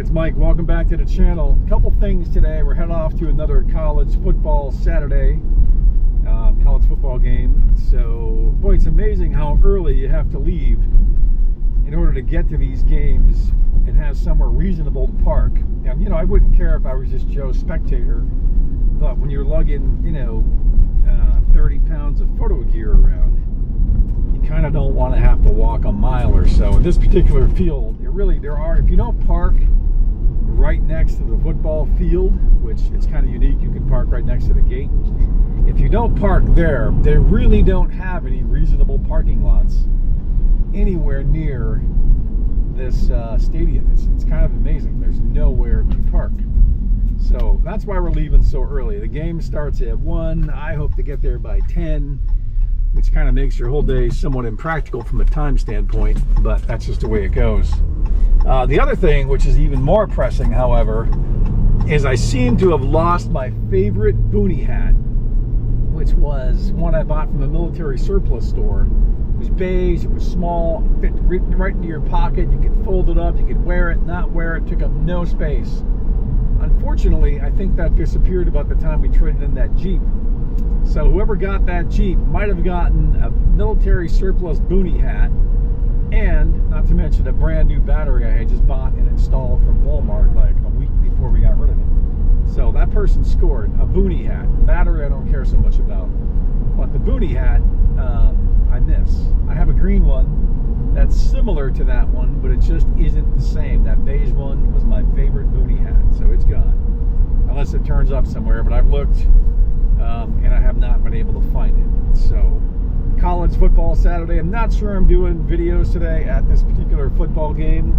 it's Mike. Welcome back to the channel. A couple things today. We're heading off to another college football Saturday, college football game. So, boy, it's amazing how early you have to leave in order to get to these games and have somewhere reasonable to park. And, you know, I wouldn't care if I was just Joe Spectator, but when you're lugging, 30 pounds of photo gear around, you kind of don't want to have to walk a mile or so. In this particular field, if you don't park right next to the football field, which it's kind of unique, you can park right next to the gate. If you don't park there, they really don't have any reasonable parking lots anywhere near this stadium. It's kind of amazing. There's nowhere to park. So that's why we're leaving so early. The game starts at 1. I hope to get there by 10, which kind of makes your whole day somewhat impractical from a time standpoint, but that's just the way it goes. The other thing, which is even more pressing, however, is I seem to have lost my favorite boonie hat, which was one I bought from a military surplus store. It was beige, it was small, fit right into your pocket. You could fold it up, you could wear it, not wear it, took up no space. Unfortunately, I think that disappeared about the time we traded in that Jeep. So whoever got that Jeep might have gotten a military surplus boonie hat, and not to mention a brand new battery I had just bought and installed from Walmart like a week before we got rid of it. So that person scored a boonie hat. Battery I don't care so much about, but the boonie hat I miss. I have a green one that's similar to that one, but it just isn't the same. That beige one was my favorite boonie hat, so it's gone. Unless it turns up somewhere, but I've looked and I have not been able to find it. So, college football Saturday. I'm not sure I'm doing videos today at this particular football game.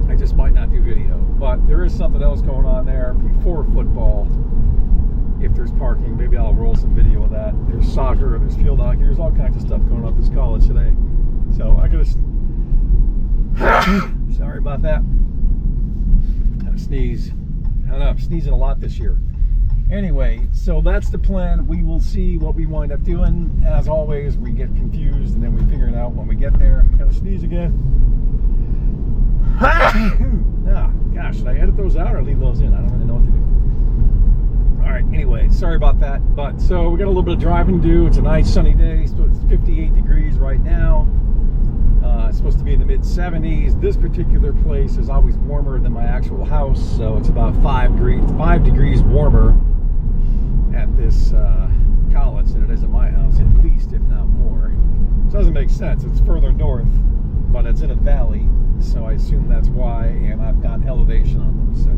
I just might not do video, but there is something else going on there before football. If there's parking, maybe I'll roll some video of that. There's soccer, there's field hockey, there's all kinds of stuff going on at this college today. So I gotta sorry about that. Gotta sneeze. I don't know, I'm sneezing a lot this year. Anyway, so that's the plan. We will see what we wind up doing. As always, we get confused and then we figure it out when we get there. Gotta sneeze again. Oh, gosh, should I edit those out or leave those in? I don't really know what to do. Alright, anyway, sorry about that. But so we got a little bit of driving to do. It's a nice sunny day. It's 58 degrees right now. It's supposed to be in the mid-70s. This particular place is always warmer than my actual house, so it's about 5 degrees warmer at this college than it is at my house, at least, if not more. It doesn't make sense. It's further north, but it's in a valley, so I assume that's why, and I've got elevation on them. So,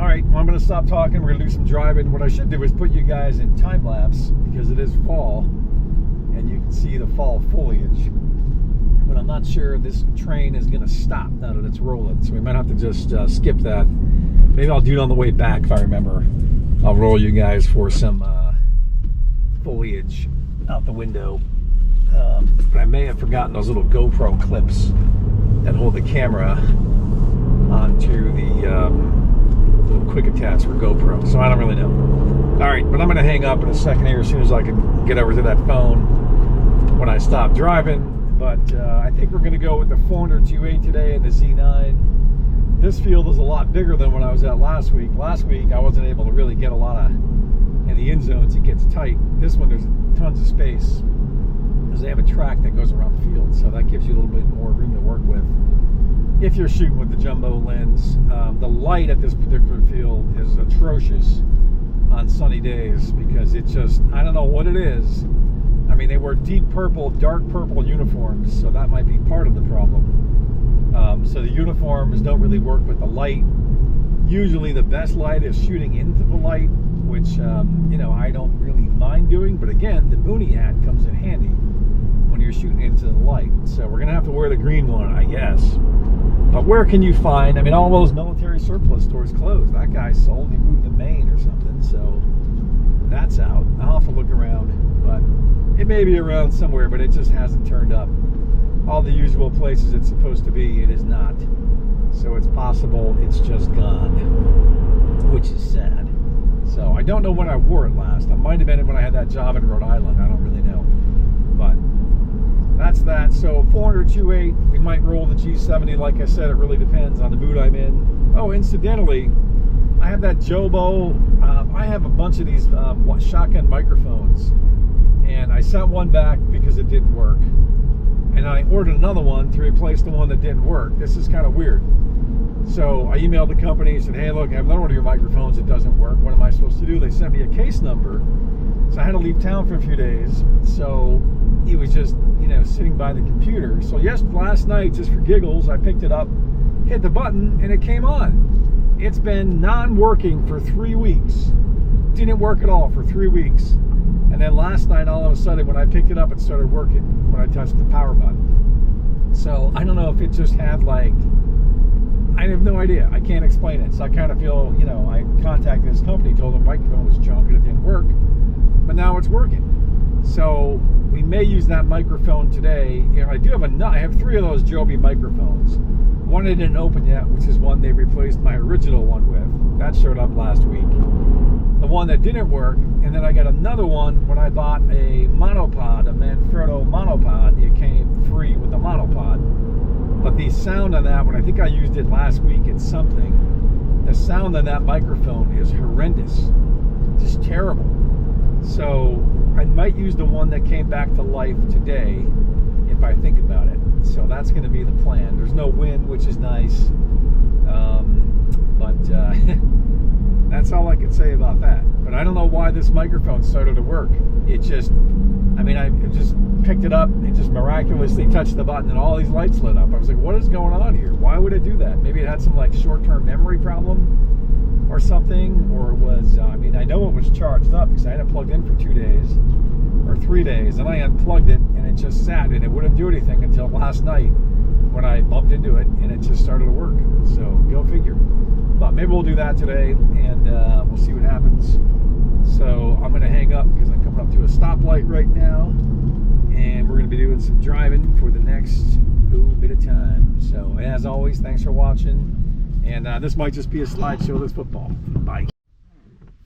all right, well, I'm going to stop talking. We're going to do some driving. What I should do is put you guys in time lapse because it is fall, and you can see the fall foliage. But I'm not sure this train is going to stop now that it's rolling, so we might have to just skip that. Maybe I'll do it on the way back if I remember. I'll roll you guys for some foliage out the window. But I may have forgotten those little GoPro clips that hold the camera onto the little quick attach for GoPro, so I don't really know. Alright, but I'm going to hang up in a second here as soon as I can get over to that phone when I stop driving. But I think we're going to go with the 400-2.8 today and the Z9. This field is a lot bigger than when I was at last week. Last week I wasn't able to really get a lot of, in the end zones it gets tight. This one there's tons of space because they have a track that goes around the field, so that gives you a little bit more room to work with if you're shooting with the jumbo lens. The light at this particular field is atrocious on sunny days because it just, I don't know what it is. I mean, they wear deep purple, dark purple uniforms, so that might be part of the problem. So the uniforms don't really work with the light. Usually the best light is shooting into the light, which, I don't really mind doing. But again, the boonie hat comes in handy when you're shooting into the light. So we're going to have to wear the green one, I guess. But where can you find, I mean, all those military surplus stores closed. That guy sold, he moved to Maine or something, so that's out. I'll have to look around, but it may be around somewhere, but it just hasn't turned up. All the usual places it's supposed to be, it is not. So it's possible it's just gone, which is sad. So I don't know when I wore it last. It might have been when I had that job in Rhode Island. I don't really know. But that's that. So 400-2.8, we might roll the G70. Like I said, it really depends on the mood I'm in. Oh, incidentally, I have that Jobo. I have a bunch of these shotgun microphones, and I sent one back because it didn't work, and I ordered another one to replace the one that didn't work. This is kind of weird. So I emailed the company and said, hey, look, I have another one of your microphones. It doesn't work. What am I supposed to do? They sent me a case number, so I had to leave town for a few days. So it was just, you know, sitting by the computer. So last night, just for giggles, I picked it up, hit the button, and it came on. It's been non-working for 3 weeks. Didn't work at all for 3 weeks. And then last night, all of a sudden, when I picked it up, it started working when I touched the power button. So I don't know if it just had like, I have no idea. I can't explain it. So I kind of feel, you know, I contacted this company, told them the microphone was junk and it didn't work. But now it's working. So we may use that microphone today. You know, I have 3 of those Joby microphones. One I didn't open yet, which is one they replaced my original one with. That showed up last week. The one that didn't work, and then I got another one when I bought a monopod, a Manfrotto monopod. It came free with the monopod. But the sound on that one, I think I used it last week at something. The sound on that microphone is horrendous. Just terrible. So I might use the one that came back to life today if I think about it. So that's going to be the plan. There's no wind, which is nice. But that's all I can say about that. But I don't know why this microphone started to work. It just, I mean, I just picked it up and just miraculously touched the button and all these lights lit up. I was like, what is going on here? Why would it do that? Maybe it had some like short-term memory problem or something, or it was, I mean, I know it was charged up because I had it plugged in for 2 days or 3 days, and I unplugged it and it just sat and it wouldn't do anything until last night when I bumped into it and it just started to work. So go figure. But maybe we'll do that today and we'll see what happens. So I'm going to hang up because I'm coming up to a stoplight right now, and we're going to be doing some driving for the next bit of time. So as always, thanks for watching. And this might just be a slideshow of this football. Bye.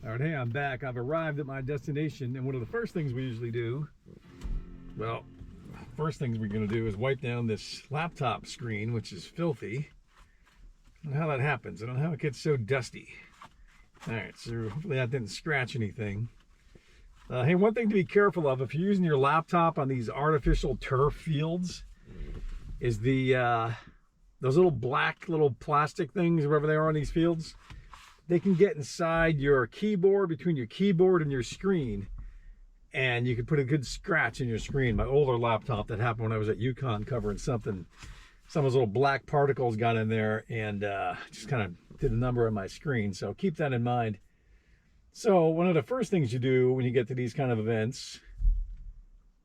All right, hey, I'm back. I've arrived at my destination, and one of the first things we usually do, well, first things we're going to do is wipe down this laptop screen, which is filthy. I don't know how that happens. I don't know how it gets so dusty. All right, so hopefully that didn't scratch anything. Hey, one thing to be careful of if you're using your laptop on these artificial turf fields is the those little black little plastic things, wherever they are on these fields. They can get inside your keyboard, between your keyboard and your screen, and you can put a good scratch in your screen. My older laptop, that happened when I was at Yukon covering something. Some of those little black particles got in there and just kind of did a number on my screen. So keep that in mind. So one of the first things you do when you get to these kind of events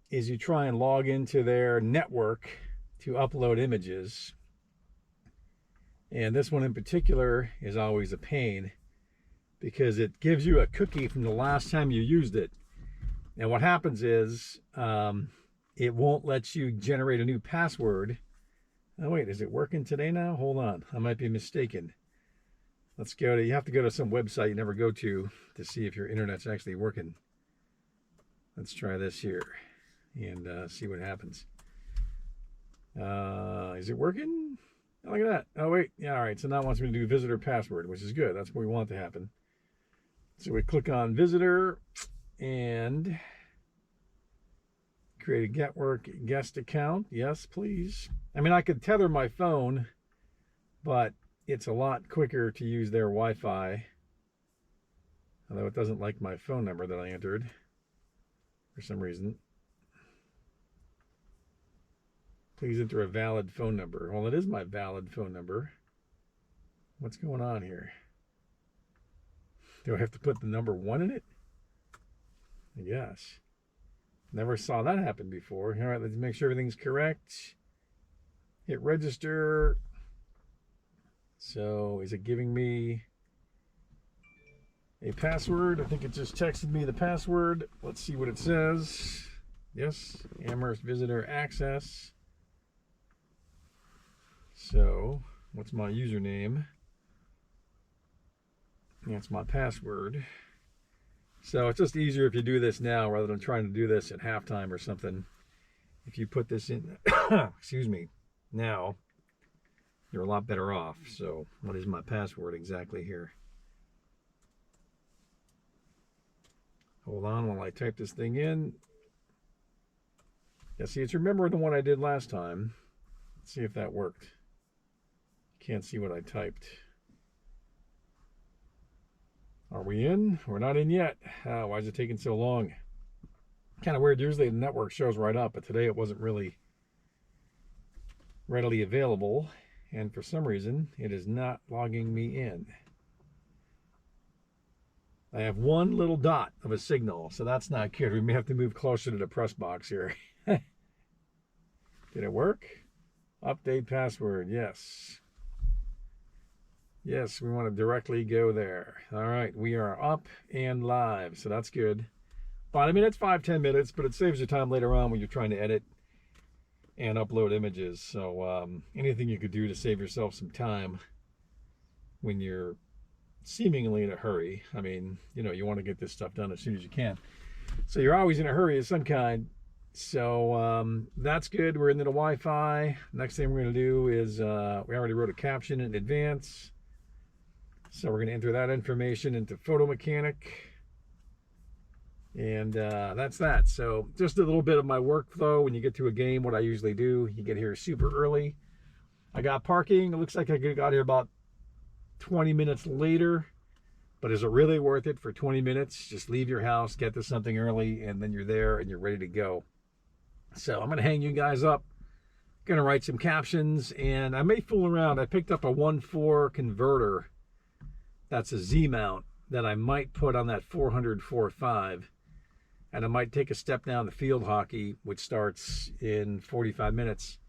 is you try and log into their network to upload images. And this one in particular is always a pain because it gives you a cookie from the last time you used it. And what happens is it won't let you generate a new password. Oh wait, is it working today now? Hold on, I might be mistaken. Let's go to, you have to go to some website you never go to see if your internet's actually working. Let's try this here and see what happens. Is it working? Oh, look at that. Oh wait, yeah, all right, so now it wants me to do visitor password, which is good. That's what we want to happen. So we click on visitor and create a guest account. Yes, please. I mean, I could tether my phone, but it's a lot quicker to use their Wi-Fi. Although it doesn't like my phone number that I entered for some reason. Please enter a valid phone number. Well, it is my valid phone number. What's going on here? Do I have to put the number 1 in it? I guess. Never saw that happen before. All right, let's make sure everything's correct. Hit register. So is it giving me a password? I think it just texted me the password. Let's see what it says. Yes, Amherst visitor access. So what's my username? That's my password. So it's just easier if you do this now rather than trying to do this at halftime or something. if you put this in, excuse me, now, you're a lot better off. So what is my password exactly here? Hold on while I type this thing in. Yeah, see, it's remembering the one I did last time. Let's see if that worked. Can't see what I typed. Are we in? We're not in yet. Why is it taking so long? Kind of weird. Usually the network shows right up, but today it wasn't really readily available. And for some reason, it is not logging me in. I have one little dot of a signal, so that's not good. We may have to move closer to the press box here. Did it work? Update password, yes. Yes, we want to directly go there. All right, we are up and live, so that's good. But I mean, it's 5-10 minutes, but it saves you time later on when you're trying to edit and upload images. So anything you could do to save yourself some time when you're seemingly in a hurry. I mean, you know, you want to get this stuff done as soon as you can. So you're always in a hurry of some kind. So that's good. We're into the Wi-Fi. Next thing we're going to do is we already wrote a caption in advance. So we're going to enter that information into Photo Mechanic. And that's that. So just a little bit of my workflow. When you get to a game, what I usually do, you get here super early. I got parking. It looks like I got here about 20 minutes later. But is it really worth it for 20 minutes? Just leave your house, get to something early, and then you're there and you're ready to go. So I'm going to hang you guys up. Going to write some captions, and I may fool around. I picked up a 1.4 converter. That's a Z mount that I might put on that 400 4.5. And I might take a step down to field hockey, which starts in 45 minutes,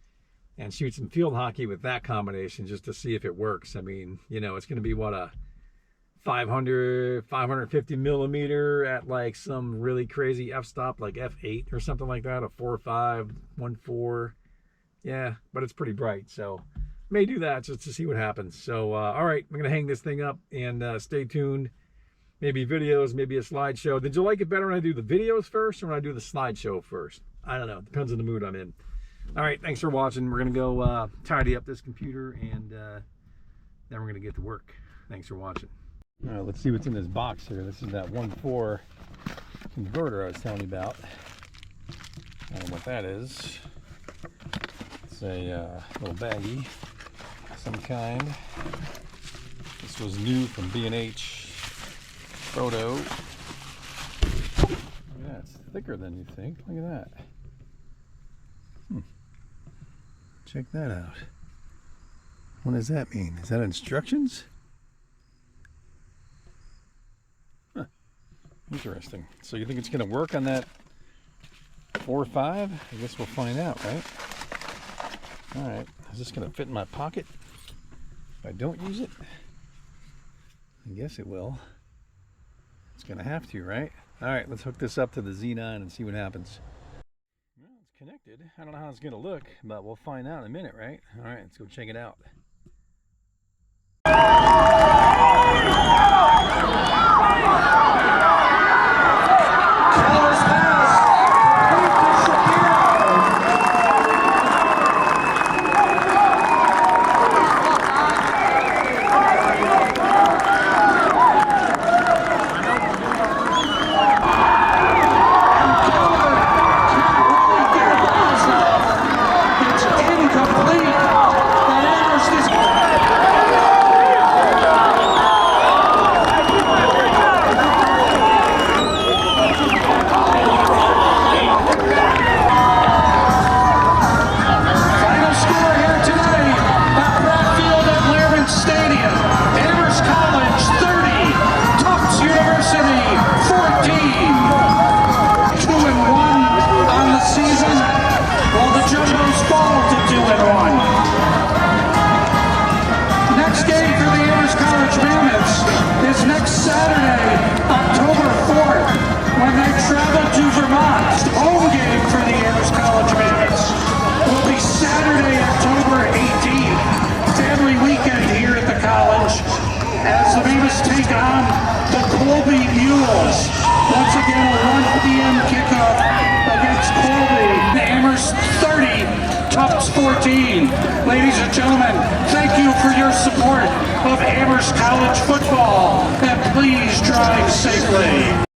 and shoot some field hockey with that combination just to see if it works. I mean, you know, it's going to be what, a 550 millimeter at like some really crazy f-stop, like f8 or something like that, a 4.5, 1.4. Yeah, but it's pretty bright, so may do that just to see what happens. So, all right, I'm going to hang this thing up and stay tuned. Maybe videos, maybe a slideshow. Did you like it better when I do the videos first or when I do the slideshow first? I don't know. It depends on the mood I'm in. All right, thanks for watching. We're going to go tidy up this computer, and then we're going to get to work. Thanks for watching. All right, let's see what's in this box here. This is that 1.4 converter I was telling you about. I don't know what that is. It's a little baggie of some kind. This was new from B&H Photo. Yeah, it's thicker than you think. Look at that. Check that out. What does that mean? Is that instructions? Huh. Interesting. So you think it's going to work on that 4.5? I guess we'll find out, right? All right. Is this going to fit in my pocket if I don't use it? I guess it will. It's going to have to, right? All right, let's hook this up to the Z9 and see what happens. Well, it's connected. I don't know how it's going to look, but we'll find out in a minute, right? All right, let's go check it out. Once again, a 1 p.m. kickoff against Colby. The Amherst Ladies and gentlemen, thank you for your support of Amherst College football, and please drive safely.